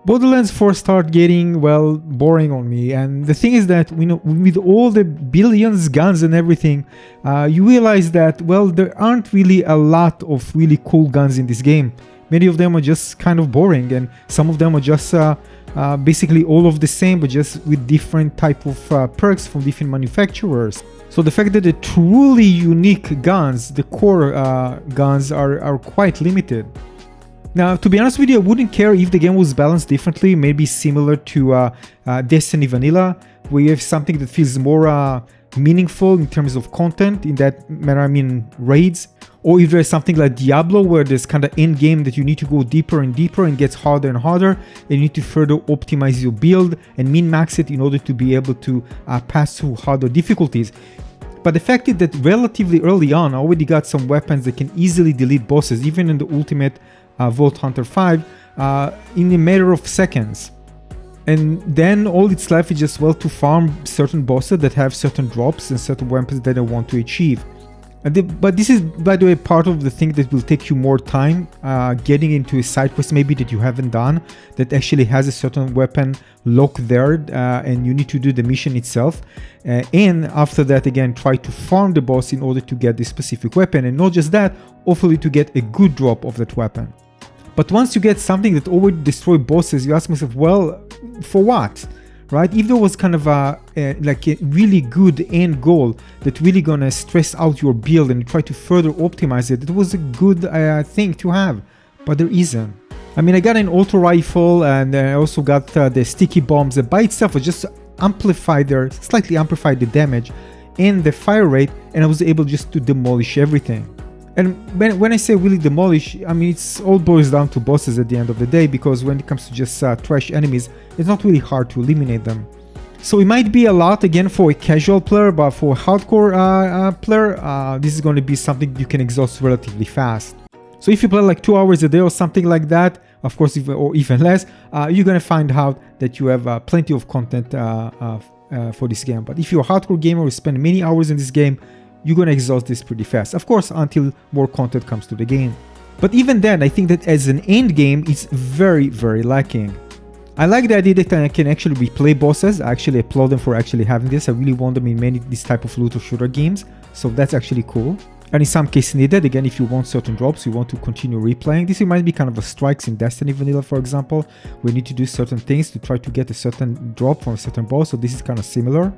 Borderlands 4 started getting, well, boring on me, and the thing is that, you know, with all the billions guns and everything, you realize that, well, there aren't really a lot of really cool guns in this game. Many of them are just kind of boring, and some of them are just basically all of the same, but just with different type of perks from different manufacturers. So the fact that the truly unique guns, the core guns, are quite limited. Now, to be honest with you, I wouldn't care if the game was balanced differently, maybe similar to Destiny Vanilla, where you have something that feels more meaningful in terms of content. In that matter, I mean raids. Or if there's something like Diablo, where there's kind of end game that you need to go deeper and deeper and gets harder and harder, and you need to further optimize your build and min-max it in order to be able to pass through harder difficulties. But the fact is that relatively early on, I already got some weapons that can easily delete bosses, even in the Ultimate Vault Hunter 5, in a matter of seconds. And then all it's left is just, well, to farm certain bosses that have certain drops and certain weapons that I want to achieve. But this is, by the way, part of the thing that will take you more time, getting into a side quest maybe that you haven't done, that actually has a certain weapon locked there, and you need to do the mission itself. And after that, again, try to farm the boss in order to get this specific weapon. And not just that, hopefully to get a good drop of that weapon. But once you get something that already destroys bosses, you ask yourself, well, for what? Right? If there was kind of like a really good end goal that really gonna stress out your build and try to further optimize it, it was a good thing to have, but there isn't. I mean, I got an auto rifle, and I also got the sticky bombs that by itself was just slightly amplified the damage and the fire rate, and I was able just to demolish everything. And when I say really demolish, I mean, it's all boils down to bosses at the end of the day, because when it comes to just trash enemies, it's not really hard to eliminate them. So it might be a lot, again, for a casual player, but for a hardcore player, this is going to be something you can exhaust relatively fast. So if you play like 2 hours a day or something like that, of course, or even less, you're going to find out that you have plenty of content for this game. But if you're a hardcore gamer who spend many hours in this game, you're going to exhaust this pretty fast, of course, until more content comes to the game. But even then, I think that as an end game, it's very, very lacking. I like the idea that I can actually replay bosses. I actually applaud them for actually having this. I really want them in many this type of looter shooter games, so that's actually cool. And in some cases needed, again, if you want certain drops, you want to continue replaying. This reminds me kind of a strikes in Destiny Vanilla, for example, where you need to do certain things to try to get a certain drop from a certain boss, so this is kind of similar.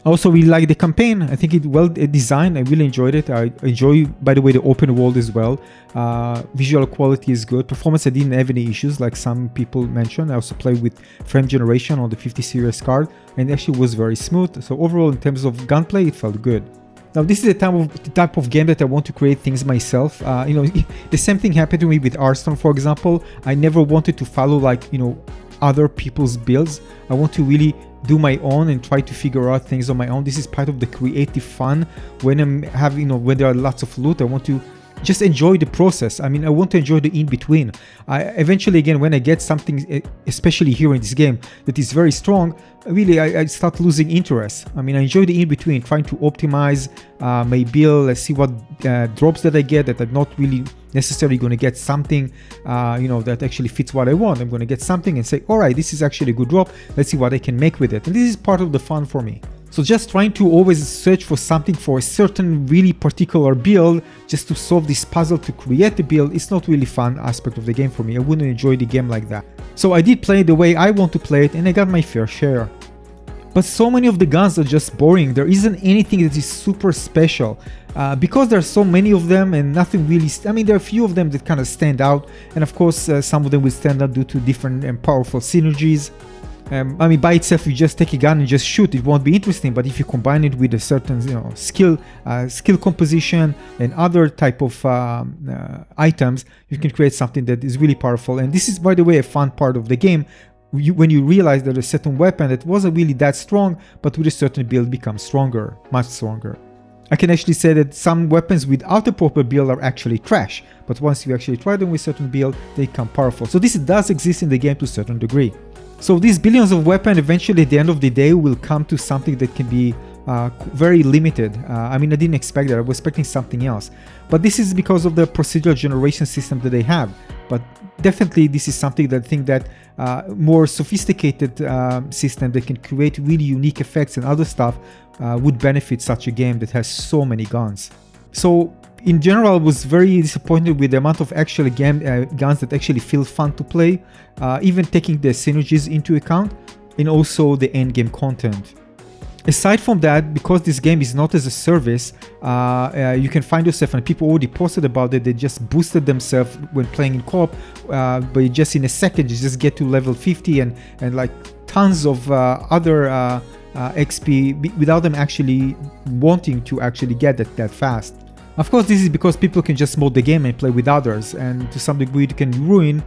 I also really like the campaign. I think it's well designed. I really enjoyed it. I enjoy, by the way, the open world as well. Visual quality is good. Performance, I didn't have any issues like some people mentioned. I also played with frame generation on the 50 series card, and it actually was very smooth. So overall, in terms of gunplay, it felt good. Now, this is the type of game that I want to create things myself. The same thing happened to me with Hearthstone, for example. I never wanted to follow other people's builds. I want to really do my own and try to figure out things on my own. This is part of the creative fun. When I'm having, when there are lots of loot, I want to just enjoy the process. I mean, I want to enjoy the in-between. Eventually, again, when I get something, especially here in this game, that is very strong, really, I start losing interest. I mean, I enjoy the in-between, trying to optimize my build, see what drops that I get, that I'm not really necessarily going to get something, that actually fits what I want. I'm going to get something and say, all right, this is actually a good drop. Let's see what I can make with it. And this is part of the fun for me. So just trying to always search for something for a certain really particular build just to solve this puzzle to create the build is not really fun aspect of the game for me. I wouldn't enjoy the game like that. So I did play the way I want to play it, and I got my fair share. But so many of the guns are just boring. There isn't anything that is super special. Because there are so many of them and nothing really... there are a few of them that kind of stand out. And of course, some of them will stand out due to different and powerful synergies. By itself, you just take a gun and just shoot, it won't be interesting. But if you combine it with a certain, skill composition and other type of items, you can create something that is really powerful. And this is, by the way, a fun part of the game. When you realize that a certain weapon that wasn't really that strong, but with a certain build becomes stronger, much stronger. I can actually say that some weapons without a proper build are actually trash, but once you actually try them with certain build, they become powerful. So this does exist in the game to a certain degree. So these billions of weapons eventually at the end of the day will come to something that can be very limited. I mean, I didn't expect that. I was expecting something else. But this is because of the procedural generation system that they have. But definitely this is something that I think that more sophisticated system that can create really unique effects and other stuff would benefit such a game that has so many guns. So in general, I was very disappointed with the amount of actual guns that actually feel fun to play, even taking the synergies into account, and also the endgame content. Aside from that, because this game is not as a service, you can find yourself, and people already posted about it, they just boosted themselves when playing in co-op, but just in a second you just get to level 50 and like tons of other XP without them actually wanting to actually get that fast. Of course, this is because people can just mod the game and play with others, and to some degree it can ruin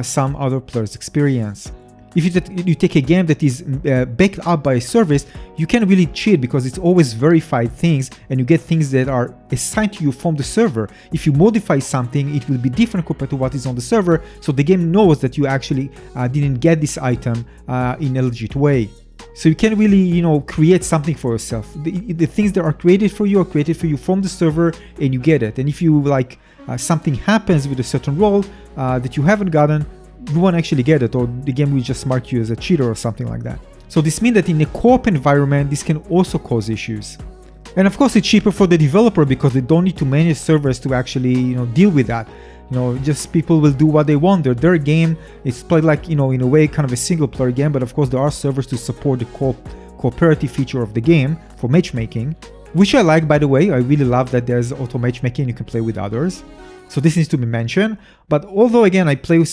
some other players' experience. If you take a game that is backed up by a service, you can really cheat because it's always verified things and you get things that are assigned to you from the server. If you modify something, it will be different compared to what is on the server, so the game knows that you actually didn't get this item in a legit way. So you can really, create something for yourself. The things that are created for you from the server, and you get it. And if you something happens with a certain role that you haven't gotten, you won't actually get it, or the game will just mark you as a cheater or something like that. So this means that in a co-op environment, this can also cause issues. And of course, it's cheaper for the developer because they don't need to manage servers to actually, deal with that. Just people will do what they want. Their game is played like, in a way, kind of a single player game, but of course there are servers to support the cooperative feature of the game for matchmaking, which I like, by the way. I really love that there's auto matchmaking, you can play with others. So this needs to be mentioned. But although, again, I play with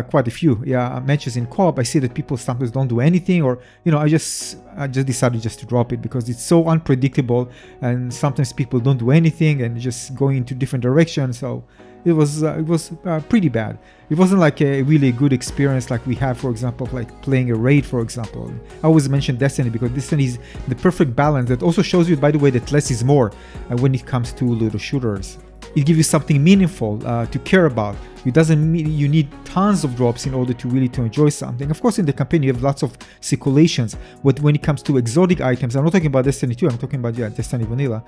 quite a few matches in co-op, I see that people sometimes don't do anything, or I just decided just to drop it because it's so unpredictable, and sometimes people don't do anything and just going into different directions. So it was pretty bad. It wasn't like a really good experience like we have, for example, like playing a raid, for example. I always mention Destiny because Destiny is the perfect balance that also shows you, by the way, that less is more when it comes to little shooters. It gives you something meaningful to care about. It doesn't mean you need tons of drops in order to enjoy something. Of course, in the campaign you have lots of circulations, but when it comes to exotic items, I'm not talking about Destiny 2, I'm talking about Destiny Vanilla.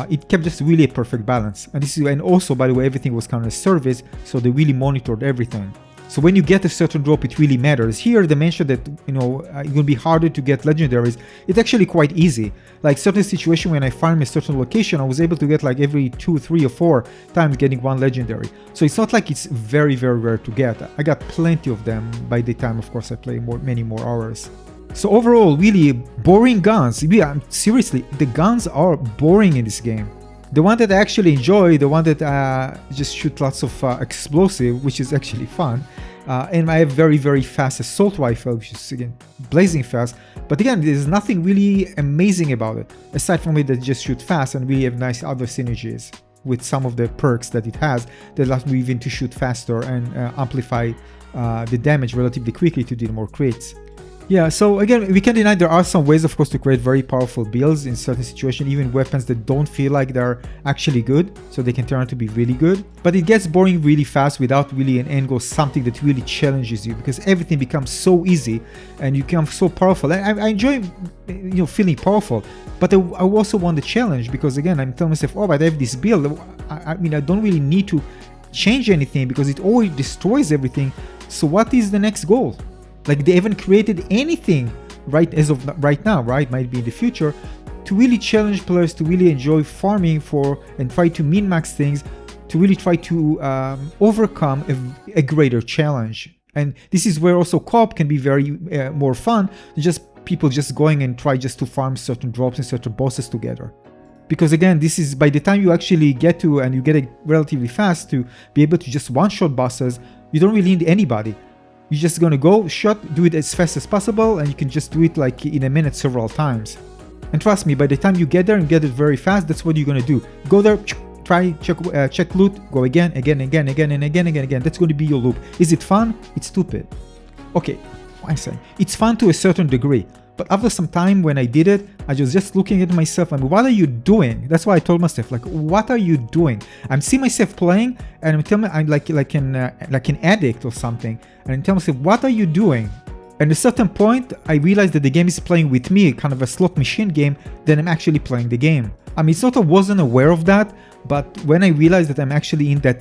It kept just really a perfect balance. And also, by the way, everything was kind of a service, so they really monitored everything. So when you get a certain drop, it really matters. Here they mentioned that it will be harder to get legendaries. It's actually quite easy. Like certain situation when I farm a certain location, I was able to get like every 2, 3, or 4 times getting one legendary. So it's not like it's very, very rare to get. I got plenty of them by the time, of course, I play many more hours. So overall, really boring guns. Yeah, seriously, the guns are boring in this game. The one that I actually enjoy, the one that just shoot lots of explosive, which is actually fun. And I have very, very fast assault rifle, which is, again, blazing fast. But again, there's nothing really amazing about it, aside from it that just shoot fast and really have nice other synergies with some of the perks that it has that allows me even to shoot faster and amplify the damage relatively quickly to deal more crits. Yeah, so again, we can deny there are some ways, of course, to create very powerful builds in certain situations, even weapons that don't feel like they're actually good, so they can turn out to be really good. But it gets boring really fast without really an end goal, something that really challenges you, because everything becomes so easy and you become so powerful. And I enjoy, feeling powerful, but I also want the challenge, because again, I'm telling myself, oh, but I have this build. I don't really need to change anything because it already destroys everything. So what is the next goal? Like, they haven't created anything as of right now, right? Might be in the future, to really challenge players to really enjoy farming and try to min-max things, to really try to overcome a greater challenge. And this is where also co-op can be very more fun, just people just going and try just to farm certain drops and certain bosses together. Because again, this is by the time you actually get to, and you get it relatively fast to be able to just one-shot bosses, you don't really need anybody. You're just gonna go, do it as fast as possible, and you can just do it like in a minute several times. And trust me, by the time you get there and get it very fast, that's what you're gonna do. Go there, try, check loot, go again. That's going to be your loop. Is it fun? It's stupid. Okay, I'm saying it's fun to a certain degree. But after some time when I did it, I was just looking at myself and what are you doing? That's why I told myself, like, what are you doing? I'm seeing myself playing and I'm telling me I'm like an addict or something. And I'm telling myself, what are you doing? At a certain point, I realized that the game is playing with me, kind of a slot machine game, then I'm actually playing the game. I mean, it's not I wasn't aware of that, but when I realized that I'm actually in that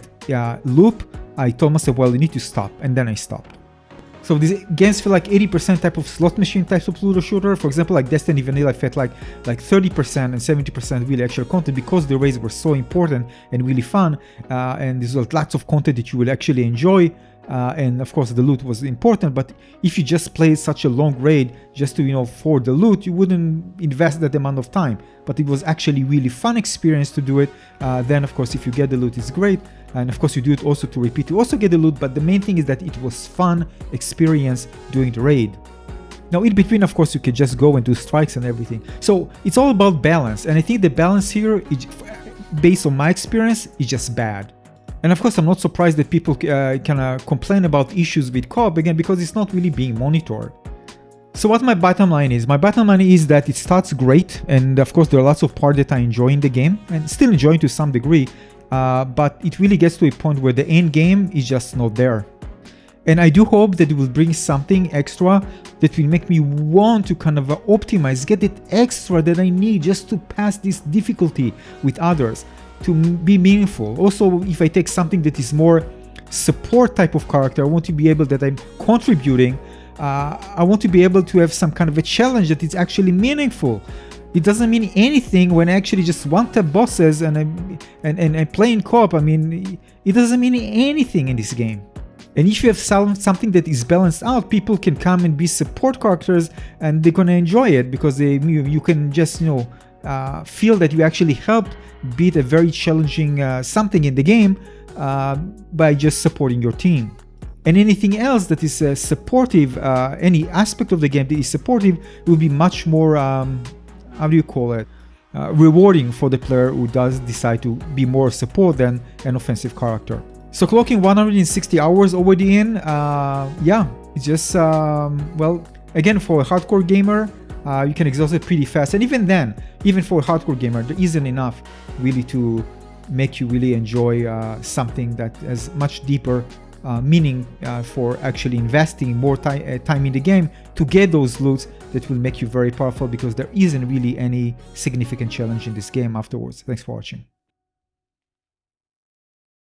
loop, I told myself, well, you need to stop, and then I stopped. So these games feel like 80% type of slot machine types of looter shooter. For example, like Destiny Vanilla, I felt like 30% and 70% really actual content, because the raids were so important and really fun, and there's lots of content that you will actually enjoy. And of course the loot was important, but if you just played such a long raid just to, for the loot, you wouldn't invest that amount of time. But it was actually really fun experience to do it. Then of course, if you get the loot, it's great. And of course you do it also to repeat, to also get the loot, but the main thing is that it was fun experience doing the raid. Now in between, of course, you can just go and do strikes and everything. So it's all about balance. And I think the balance here, based on my experience, is just bad. And of course, I'm not surprised that people kind of complain about issues with co-op, again, because it's not really being monitored. So what my bottom line is? My bottom line is that it starts great, and of course there are lots of parts that I enjoy in the game, and still enjoying to some degree, but it really gets to a point where the end game is just not there. And I do hope that it will bring something extra that will make me want to kind of optimize, get it extra that I need just to pass this difficulty with others, to be meaningful. Also, if I take something that is more support type of character, I want to be able that I'm contributing. I want to be able to have some kind of a challenge that is actually meaningful. It doesn't mean anything when I actually just one-tap bosses and I play in co-op. I mean, it doesn't mean anything in this game. And if you have something that is balanced out, people can come and be support characters, and they're gonna enjoy it because you can just feel that you actually helped beat a very challenging something in the game by just supporting your team. And anything else that is supportive, any aspect of the game that is supportive, will be much more, rewarding for the player who does decide to be more support than an offensive character. So clocking 160 hours already in, it's just, again, for a hardcore gamer, you can exhaust it pretty fast. And even then, even for a hardcore gamer, there isn't enough really to make you really enjoy something that has much deeper meaning for actually investing more time in the game to get those loots that will make you very powerful, because there isn't really any significant challenge in this game afterwards. Thanks for watching.